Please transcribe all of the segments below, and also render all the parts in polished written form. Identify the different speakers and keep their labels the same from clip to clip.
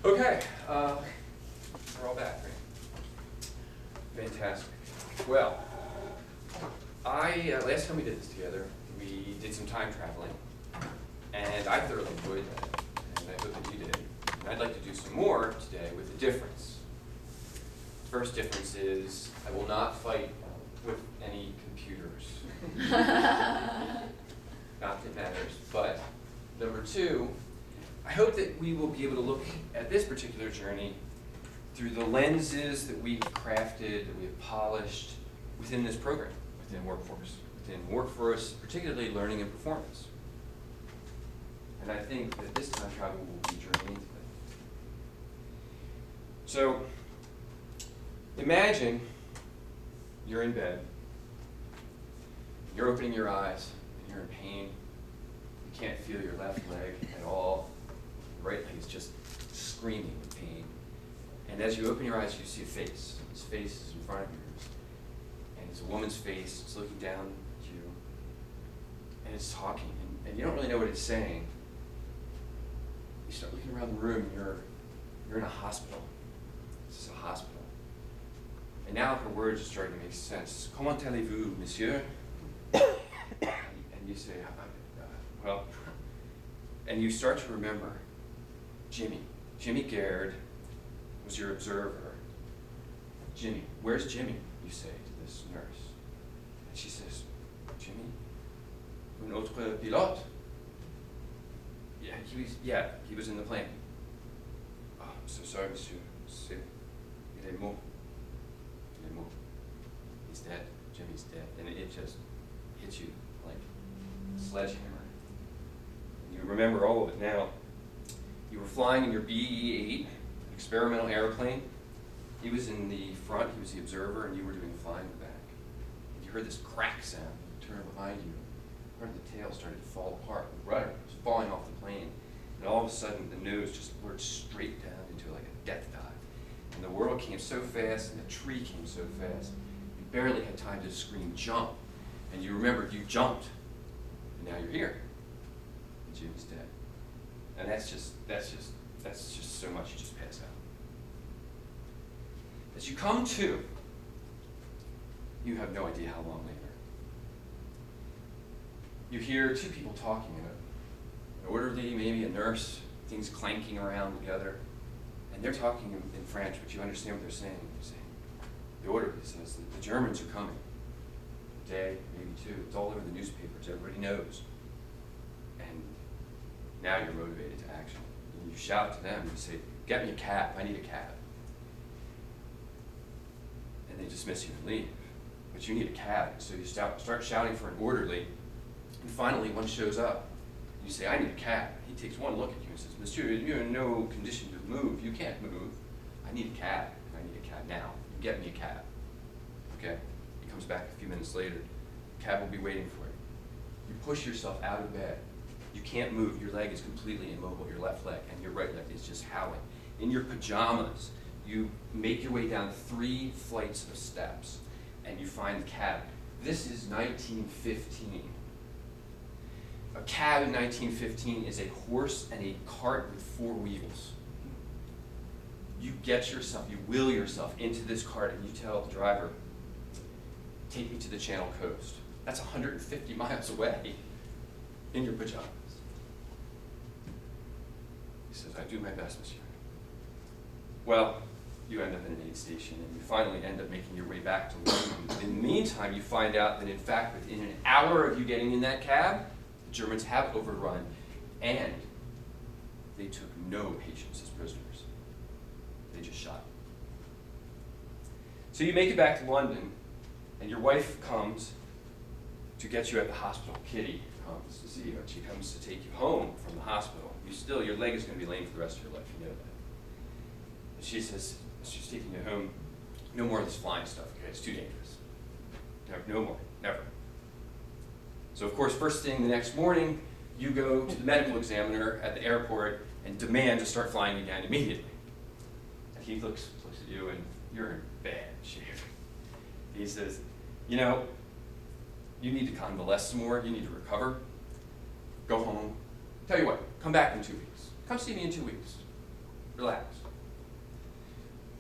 Speaker 1: Okay, we're all back, right? Fantastic. Well, last time we did this together, we did some time traveling, and I thoroughly enjoyed that, and I hope that you did. And I'd like to do some more today with a difference. The first difference is I will not fight with any computers. Not that it matters, but number two, I hope that we will be able to look at this particular journey through the lenses that we've crafted, that we have polished within this program, within workforce, particularly learning and performance. And I think that this time travel will be germane to that. So, imagine you're in bed, you're opening your eyes, and you're in pain. You can't feel your left leg at all. Your right leg is just screaming with pain. And as you open your eyes, you see a face. This face is in front of yours. And it's a woman's face. It's looking down at you. And it's talking. And you don't really know what it's saying. You start looking around the room, and you're in a hospital. This is a hospital. And now her words are starting to make sense. Comment allez-vous, monsieur? And you say, well, and you start to remember Jimmy Garrett was your observer. Jimmy, where's Jimmy? You say to this nurse. And she says, Jimmy? Un autre pilote? He was in the plane. Oh, I'm so sorry, monsieur. Il est mort. He's dead. Jimmy's dead. And it just hits you like a sledgehammer. And you remember all of it now. You were flying in your BE-8, experimental airplane. He was in the front, he was the observer, and you were doing the flying in the back. And you heard this crack sound. You turned behind you. Part of the tail started to fall apart. The rudder was falling off the plane. And all of a sudden, the nose just lurched straight down into like a death dive. And the world came so fast, and the tree came so fast, you barely had time to scream, jump. And you remembered you jumped. And now you're here. And Jimmy's dead. And that's just so much, you just pass out. As you come to, you have no idea how long later. You hear two people talking, an orderly, maybe a nurse, things clanking around together. And they're talking in French, but you understand what they're saying. They're saying, the orderly says that the Germans are coming. A day, maybe two. It's all over the newspapers. Everybody knows. And now you're motivated to action. And you shout to them. You say, get me a cab. I need a cab. And they dismiss you and leave. But you need a cab. So you start shouting for an orderly. And finally, one shows up. You say, I need a cab. He takes one look at you and says, Monsieur, you're in no condition to move. You can't move. I need a cab. I need a cab now. Get me a cab. Okay? He comes back a few minutes later. The cab will be waiting for you. You push yourself out of bed. You can't move. Your leg is completely immobile, your left leg, and your right leg is just howling. In your pajamas, you make your way down 3 flights of steps, and you find the cab. This is 1915. A cab in 1915 is a horse and a cart with 4 wheels. You you will yourself into this cart, and you tell the driver, take me to the Channel Coast. That's 150 miles away in your pajamas. He says, I do my best, monsieur. Well, you end up in an aid station, and you finally end up making your way back to London. In the meantime, you find out that, in fact, within an hour of you getting in that cab, the Germans have overrun, and they took no patients as prisoners. They just shot. So you make it back to London, and your wife comes to get you at the hospital. Kitty comes to see you, and she comes to take you home from the hospital. Your leg is going to be lame for the rest of your life, you know that. And she says, she's taking you home, no more of this flying stuff, okay? It's too dangerous. No more, never. So of course, first thing the next morning, you go to the medical examiner at the airport and demand to start flying again immediately. And he looks at you, and you're in bad shape. He says, you know, you need to convalesce some more, you need to recover, go home. Tell you what, come back in 2 weeks. Come see me in 2 weeks. Relax.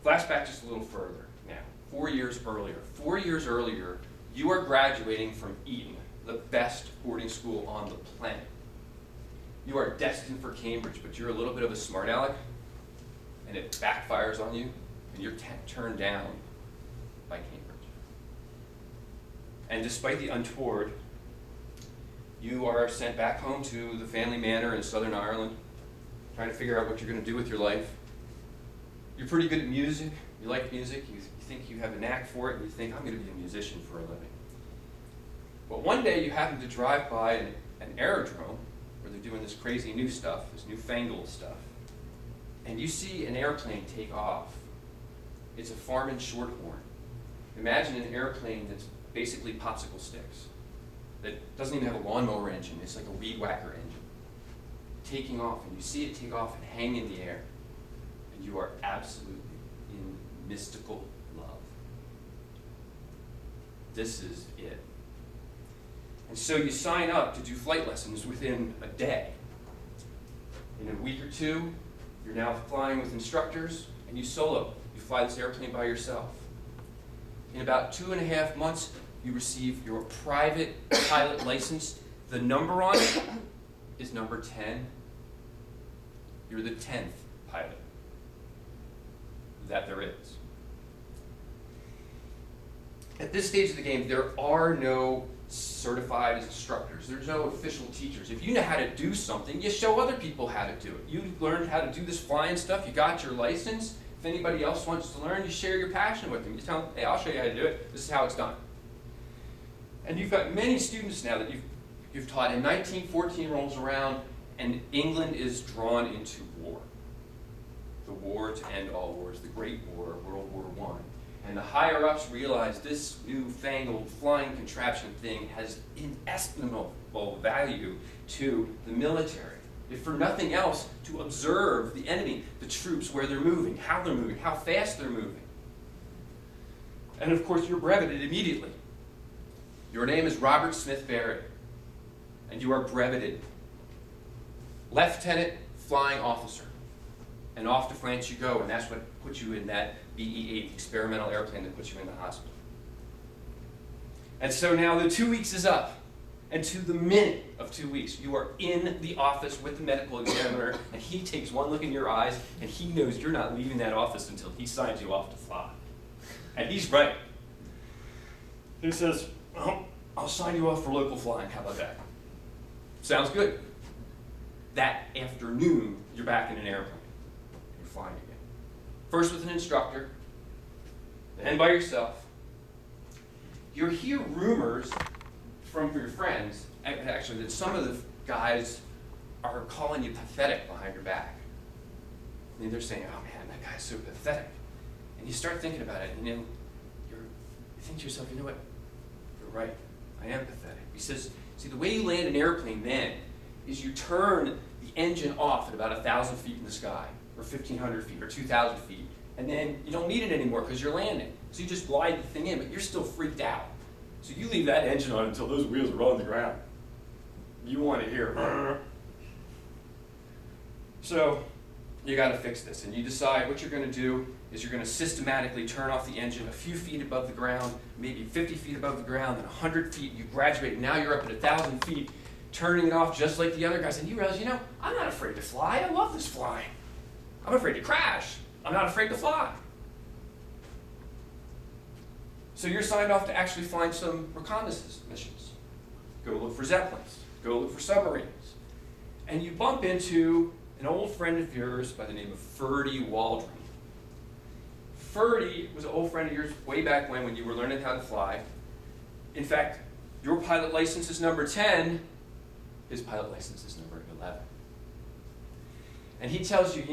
Speaker 1: Flashback just a little further now. 4 years earlier. 4 years earlier, you are graduating from Eton, the best boarding school on the planet. You are destined for Cambridge, but you're a little bit of a smart aleck, and it backfires on you, and you're turned down by Cambridge. And despite the untoward, you are sent back home to the family manor in Southern Ireland, trying to figure out what you're going to do with your life. You're pretty good at music. You like music. You think you have a knack for it, and you think, I'm going to be a musician for a living. But one day you happen to drive by an aerodrome where they're doing this crazy new stuff, this newfangled stuff, and you see an airplane take off. It's a Farman Shorthorn. Imagine an airplane that's basically popsicle sticks, that doesn't even have a lawnmower engine. It's like a weed whacker engine. Taking off, and you see it take off and hang in the air, and you are absolutely in mystical love. This is it. And so you sign up to do flight lessons within a day. In a week or two, you're now flying with instructors, and you solo. You fly this airplane by yourself. In about 2.5 months, you receive your private pilot license. The number on it is number 10. You're the 10th pilot that there is. At this stage of the game, there are no certified instructors. There's no official teachers. If you know how to do something, you show other people how to do it. You learned how to do this flying stuff. You got your license. If anybody else wants to learn, you share your passion with them. You tell them, hey, I'll show you how to do it. This is how it's done. And you've got many students now that you've taught. And 1914 rolls around, and England is drawn into war. The war to end all wars, the Great War, World War I. And the higher-ups realize this newfangled flying contraption thing has inestimable value to the military. If for nothing else, to observe the enemy, the troops, where they're moving, how fast they're moving. And of course, you're breveted immediately. Your name is Robert Smith Barrett, and you are breveted. Lieutenant Flying Officer. And off to France you go, and that's what put you in that BE-8 experimental airplane that puts you in the hospital. And so now the 2 weeks is up, and to the minute of 2 weeks, you are in the office with the medical examiner, and he takes one look in your eyes, and he knows you're not leaving that office until he signs you off to fly. And he's right. He says, oh, I'll sign you off for local flying. How about that? Sounds good. That afternoon, you're back in an airplane. You're flying again. First with an instructor, then by yourself. You hear rumors from your friends, actually, that some of the guys are calling you pathetic behind your back. I mean, they're saying, oh man, that guy's so pathetic. And you start thinking about it, and you think to yourself, you know what? You're right. I am pathetic. He says, see, the way you land an airplane then is you turn the engine off at about 1,000 feet in the sky, or 1,500 feet, or 2,000 feet, and then you don't need it anymore because you're landing. So you just glide the thing in, but you're still freaked out. So you leave that engine on until those wheels are on the ground. You want to hear. So you got to fix this, and you decide what you're going to do is you're going to systematically turn off the engine a few feet above the ground, maybe 50 feet above the ground, then 100 feet. You graduate, and now you're up at 1,000 feet, turning it off just like the other guys. And you realize, I'm not afraid to fly. I love this flying. I'm afraid to crash. I'm not afraid to fly. So you're signed off to actually find some reconnaissance missions. Go look for Zeppelins. Go look for submarines. And you bump into an old friend of yours by the name of Ferdy Waldron. Ferdy was an old friend of yours way back when you were learning how to fly. In fact, your pilot license is number 10. His pilot license is number 11. And he tells you,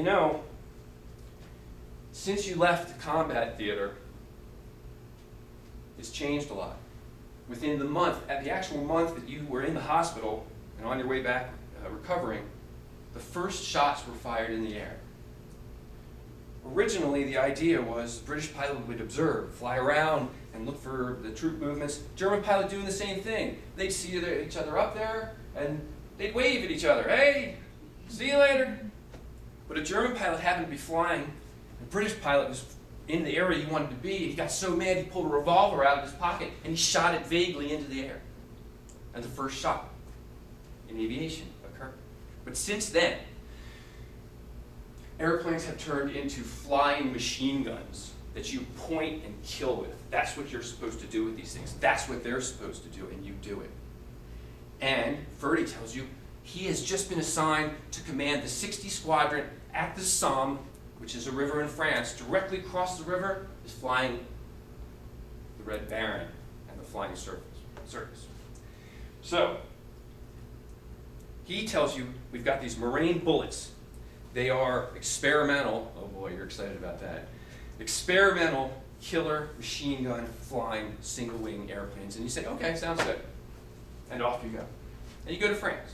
Speaker 1: since you left the combat theater, it's changed a lot. Within the month, at the actual month that you were in the hospital and on your way back recovering, the first shots were fired in the air. Originally, the idea was the British pilot would observe, fly around, and look for the troop movements. German pilot doing the same thing. They'd see each other up there, and they'd wave at each other. Hey, see you later. But a German pilot happened to be flying. A British pilot was in the area he wanted to be. He got so mad he pulled a revolver out of his pocket and he shot it vaguely into the air. And the first shot in aviation occurred. But since then, airplanes have turned into flying machine guns that you point and kill with. That's what you're supposed to do with these things. That's what they're supposed to do, and you do it. And Ferdy tells you he has just been assigned to command the 60 Squadron at the Somme, which is a river in France. Directly across the river is flying the Red Baron and the Flying Circus. So, he tells you we've got these Marine bullets. They are experimental. Oh boy, you're excited about that. Experimental killer machine gun flying single wing airplanes. And you say, okay, sounds good. And off you go. And you go to France.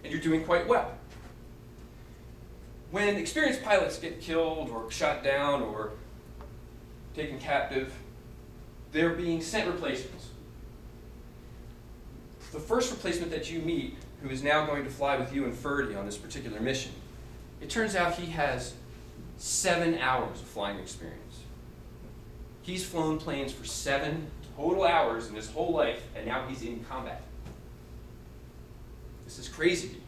Speaker 1: And you're doing quite well. When experienced pilots get killed or shot down or taken captive, they're being sent replacements. The first replacement that you meet, who is now going to fly with you and Ferdy on this particular mission, it turns out he has 7 hours of flying experience. He's flown planes for 7 total hours in his whole life, and now he's in combat. This is crazy to you.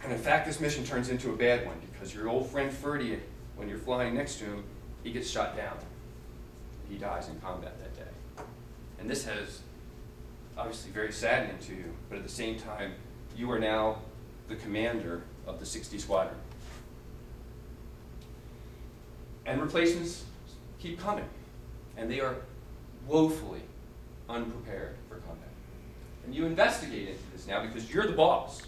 Speaker 1: And in fact, this mission turns into a bad one because your old friend Ferdy, when you're flying next to him, he gets shot down. He dies in combat that day. And this has obviously very saddening to you, but at the same time, you are now the commander of the 60 Squadron. And replacements keep coming, and they are woefully unprepared for combat. And you investigate into this now because you're the boss.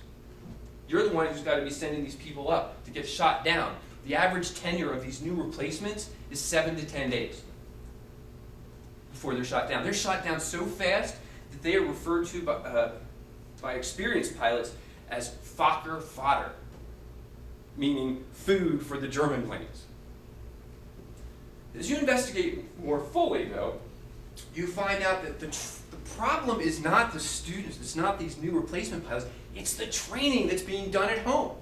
Speaker 1: You're the one who's got to be sending these people up to get shot down. The average tenure of these new replacements is 7 to 10 days before they're shot down. They're shot down so fast that they are referred to by experienced pilots as Fokker fodder, meaning food for the German planes. As you investigate more fully, though, you find out that the problem is not the students, it's not these new replacement pilots, it's the training that's being done at home.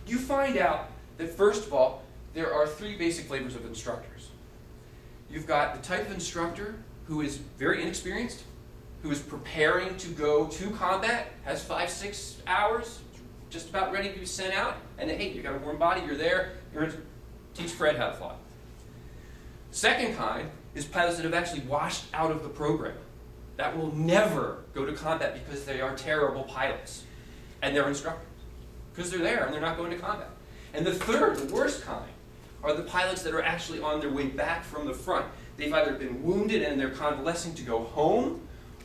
Speaker 1: You find out that, first of all, there are 3 basic flavors of instructors. You've got the type of instructor who is very inexperienced, who is preparing to go to combat, has 5-6 hours, just about ready to be sent out, and then, hey, you got a warm body, you're there, you're going to teach Fred how to fly. The second kind is pilots that have actually washed out of the program, that will never go to combat because they are terrible pilots, and they're instructors, because they're there and they're not going to combat. And the third, the worst kind, are the pilots that are actually on their way back from the front. They've either been wounded and they're convalescing to go home,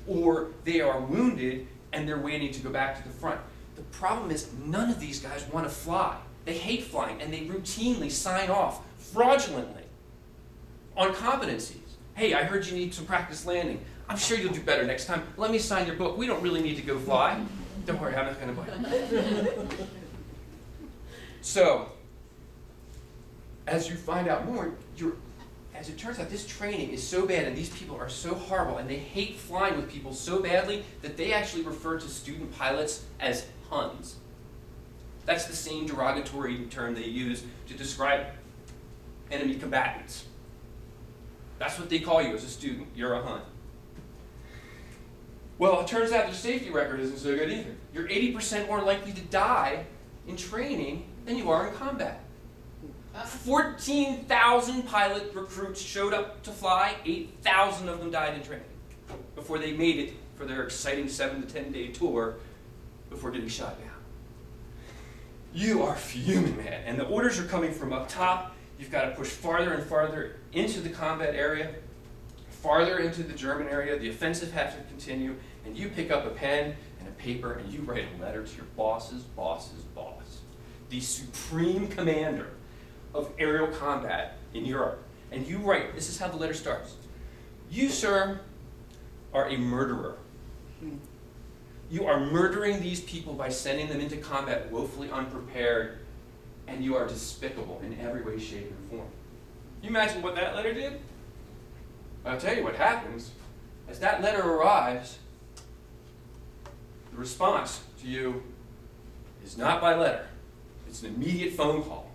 Speaker 1: or they are wounded and they're waiting to go back to the front. The problem is none of these guys want to fly. They hate flying, and they routinely sign off fraudulently on competencies. Hey, I heard you need some practice landing. I'm sure you'll do better next time. Let me sign your book. We don't really need to go fly. Don't worry, I'm not going to bite. So, as you find out more, as it turns out, this training is so bad and these people are so horrible and they hate flying with people so badly that they actually refer to student pilots as Huns. That's the same derogatory term they use to describe enemy combatants. That's what they call you as a student. You're a Hun. Well, it turns out their safety record isn't so good either. You're 80% more likely to die in training than you are in combat. 14,000 pilot recruits showed up to fly. 8,000 of them died in training before they made it for their exciting 7 to 10 day tour before getting shot down. You are fuming, man. And the orders are coming from up top. You've got to push farther and farther into the combat area, farther into the German area. The offensive has to continue. And you pick up a pen and a paper and you write a letter to your boss's boss's boss, the supreme commander of aerial combat in Europe. And you write, this is how the letter starts. You, sir, are a murderer. You are murdering these people by sending them into combat woefully unprepared, and you are despicable in every way, shape, and form. You imagine what that letter did? I'll tell you what happens. As that letter arrives, the response to you is not by letter. It's an immediate phone call.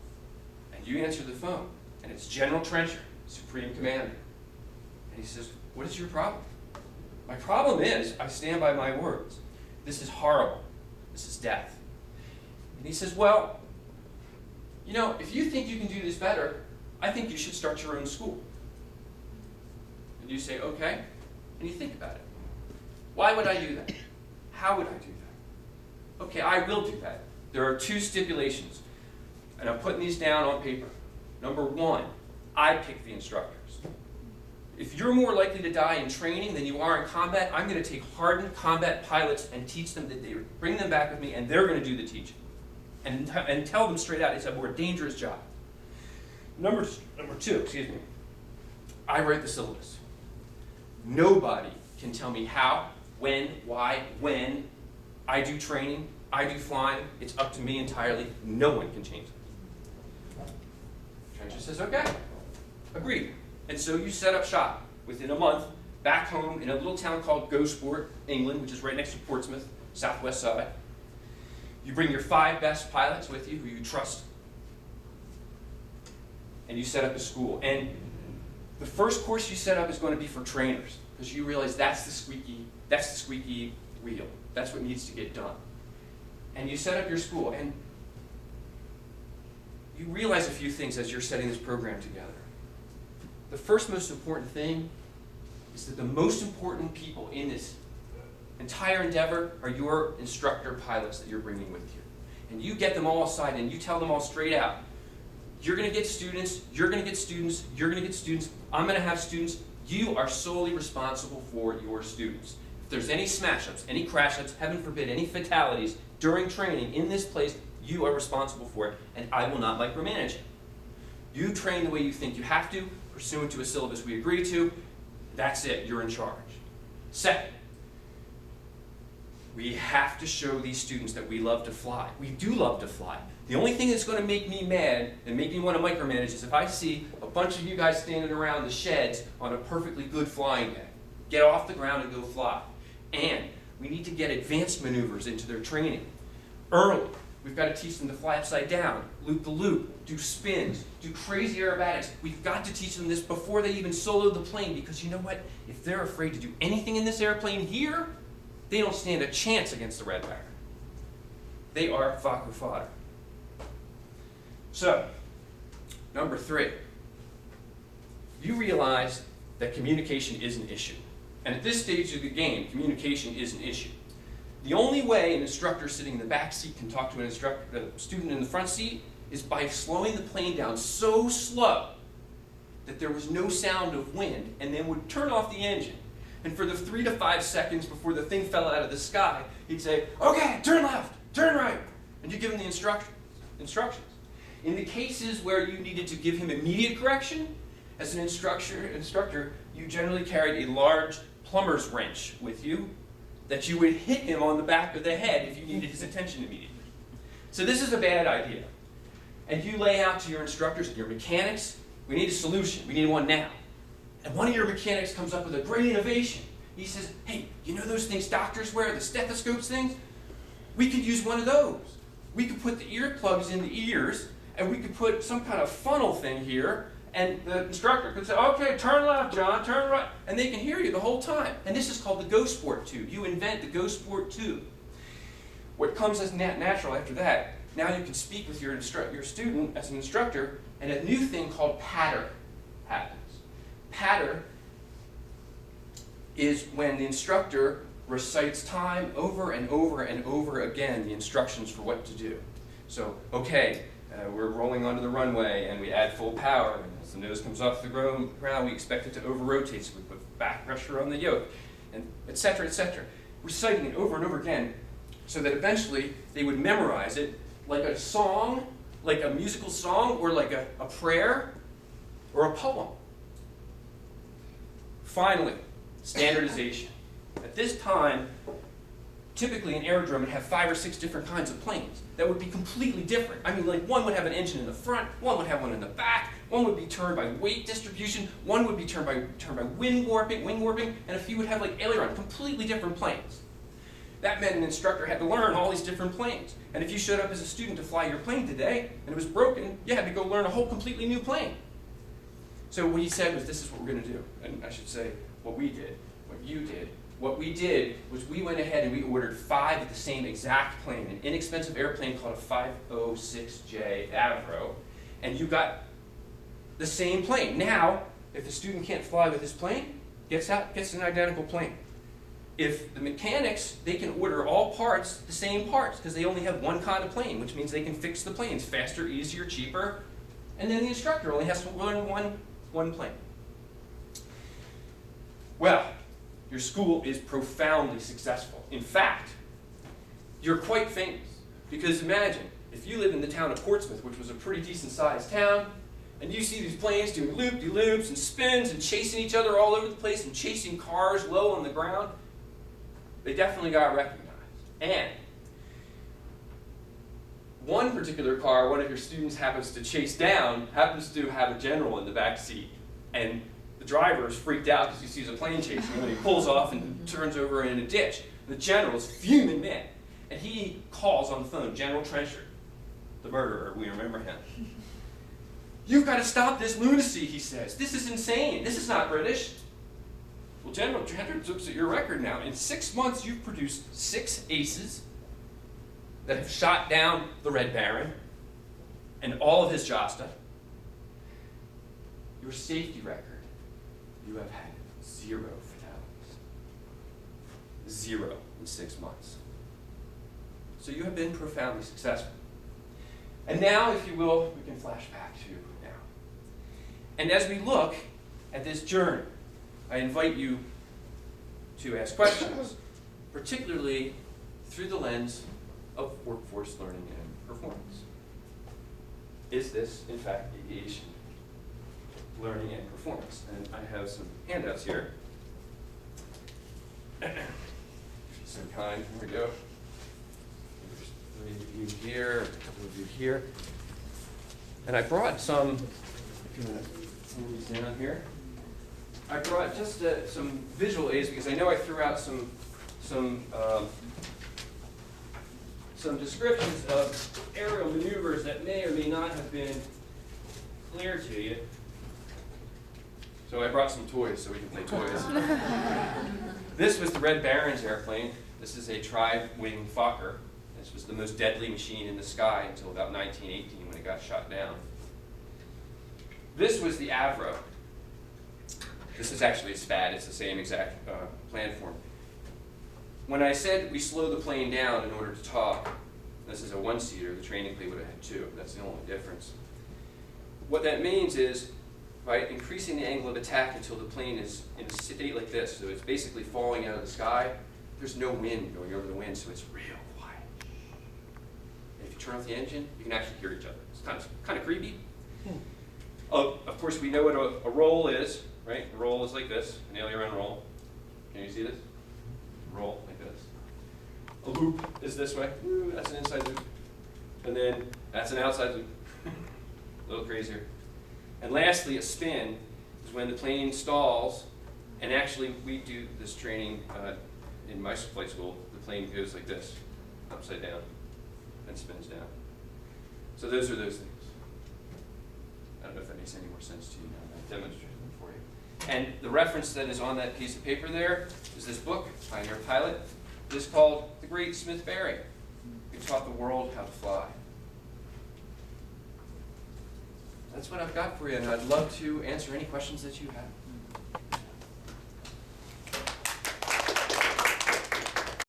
Speaker 1: And you answer the phone, and it's General Trencher, Supreme Commander. And he says, what is your problem? My problem is, I stand by my words. This is horrible. This is death. And he says, well, you know, if you think you can do this better, I think you should start your own school. And you say, okay, and you think about it. Why would I do that? How would I do that? Okay, I will do that. There are 2 stipulations, and I'm putting these down on paper. Number 1, I pick the instructors. If you're more likely to die in training than you are in combat, I'm going to take hardened combat pilots and teach them that they bring them back with me, and they're going to do the teaching. And tell them straight out, it's a more dangerous job. Number 2, I write the syllabus. Nobody can tell me how, when, why, when. I do training, I do flying. It's up to me entirely. No one can change it. Trencher says, okay, agreed. And so you set up shop within a month, back home in a little town called Gosport, England, which is right next to Portsmouth, southwest side. You bring your 5 best pilots with you who you trust, and you set up a school. And the first course you set up is going to be for trainers, because you realize that's the squeaky wheel. That's what needs to get done. And you set up your school, and you realize a few things as you're setting this program together. The first most important thing is that the most important people in this entire endeavor are your instructor pilots that you're bringing with you. And you get them all aside and you tell them all straight out, you're going to get students, you're going to get students, you're going to get students, I'm going to have students. You are solely responsible for your students. If there's any smash-ups, any crash-ups, heaven forbid, any fatalities during training in this place, you are responsible for it, and I will not micromanage it. You train the way you think you have to, pursuant to a syllabus we agree to. That's it, you're in charge. Second, we have to show these students that we love to fly. We do love to fly. The only thing that's going to make me mad and make me want to micromanage is if I see a bunch of you guys standing around the sheds on a perfectly good flying day. Get off the ground and go fly. And we need to get advanced maneuvers into their training early. We've got to teach them to fly upside down, loop the loop, do spins, do crazy aerobatics. We've got to teach them this before they even solo the plane, because you know what? If they're afraid to do anything in this airplane here, they don't stand a chance against the red backer. They are Fokker fodder. So, number 3, you realize that communication is an issue. And at this stage of the game, communication is an issue. The only way an instructor sitting in the back seat can talk to a student in the front seat is by slowing the plane down so slow that there was no sound of wind, and then would turn off the engine. And for the 3 to 5 seconds before the thing fell out of the sky, he'd say, okay, turn left, turn right. And you give him the instructions. In the cases where you needed to give him immediate correction, as an instructor, you generally carried a large plumber's wrench with you that you would hit him on the back of the head if you needed his attention immediately. So this is a bad idea. And you lay out to your instructors and your mechanics, we need a solution, we need one now. And one of your mechanics comes up with a great innovation. He says, hey, you know those things doctors wear, the stethoscopes things? We could use one of those. We could put the earplugs in the ears, and we could put some kind of funnel thing here, and the instructor could say, okay, turn left, John, turn right, and they can hear you the whole time. And this is called the Gosport tube. You invent the Gosport tube. What comes as natural after that, now you can speak with your student as an instructor, and a new thing called patter happens. Patter is when the instructor recites time over and over and over again the instructions for what to do. So, okay, we're rolling onto the runway and we add full power, and as the nose comes off the ground, we expect it to over-rotate, so we put back pressure on the yoke, and et cetera, reciting it over and over again so that eventually they would memorize it like a song, like a musical song, or like a prayer or a poem. Finally, standardization. At this time, typically an aerodrome would have 5 or 6 different kinds of planes that would be completely different. I mean, like one would have an engine in the front, one would have one in the back, one would be turned by weight distribution, one would be turned by wind warping, and a few would have like aileron, completely different planes. that meant an instructor had to learn all these different planes. And if you showed up as a student to fly your plane today, and it was broken, you had to go learn a whole completely new plane. So what he said was, this is what we're going to do. And I should say, what we did, what you did. What we did was we went ahead and we ordered 5 of the same exact plane, an inexpensive airplane called a 506J Avro, and you got the same plane. Now, if the student can't fly with his plane, gets an identical plane. If the mechanics, they can order all parts, the same parts, because they only have one kind of plane, which means they can fix the planes faster, easier, cheaper, and then the instructor only has to learn one plane. Well, your school is profoundly successful. In fact, you're quite famous. Because imagine, if you live in the town of Portsmouth, which was a pretty decent-sized town, and you see these planes doing loop-de-loops and spins and chasing each other all over the place and chasing cars low on the ground, they definitely got recognized. And one particular car, one of your students happens to chase down, happens to have a general in the back seat. And the driver is freaked out because he sees a plane chasing him, and he pulls off and turns over in a ditch. The general is fuming mad, and he calls on the phone, General Trenchard, the murderer, we remember him. You've got to stop this lunacy, he says. This is insane. This is not British. Well, General Trenchard looks at your record now. In 6 months, you've produced 6 aces that have shot down the Red Baron and all of his Josta. Your safety record, you have had 0 fatalities. 0 in 6 months. So you have been profoundly successful. And now, if you will, we can flash back to now. And as we look at this journey, I invite you to ask questions, particularly through the lens of workforce learning and performance. Is this, in fact, aviation learning and performance? And I have some handouts here. If you're so kind, here we go. There's 3 of you here, a couple of you here. And I brought some, if you want to move these down here. I brought just some visual aids because I know I threw out some descriptions of aerial maneuvers that may or may not have been clear to you. So I brought some toys so we can play toys. This was the Red Baron's airplane. This is a tri-wing Fokker. This was the most deadly machine in the sky until about 1918 when it got shot down. This was the Avro. This is actually a SPAD. It's the same exact planform. When I said we slow the plane down in order to talk, this is a 1-seater. The training plane would have had 2. That's the only difference. What that means is by increasing the angle of attack until the plane is in a state like this, so it's basically falling out of the sky, there's no wind going over the wind, so it's real quiet. And if you turn off the engine, you can actually hear each other. It's kind of creepy. Of course, we know what a roll is, right? A roll is like this, an aileron roll. Can you see this? Roll like this. A loop is this way. Ooh, that's an inside loop. And then that's an outside loop. A little crazier. And lastly, a spin is when the plane stalls, and actually we do this training in my flight school. The plane goes like this, upside down, and spins down. So those are those things. I don't know if that makes any more sense to you now that I demonstrated them for you. And the reference that is on that piece of paper there is this book, Pioneer Pilot. It is called The Great Smith-Barrie, who taught the world how to fly. That's what I've got for you, and I'd love to answer any questions that you have.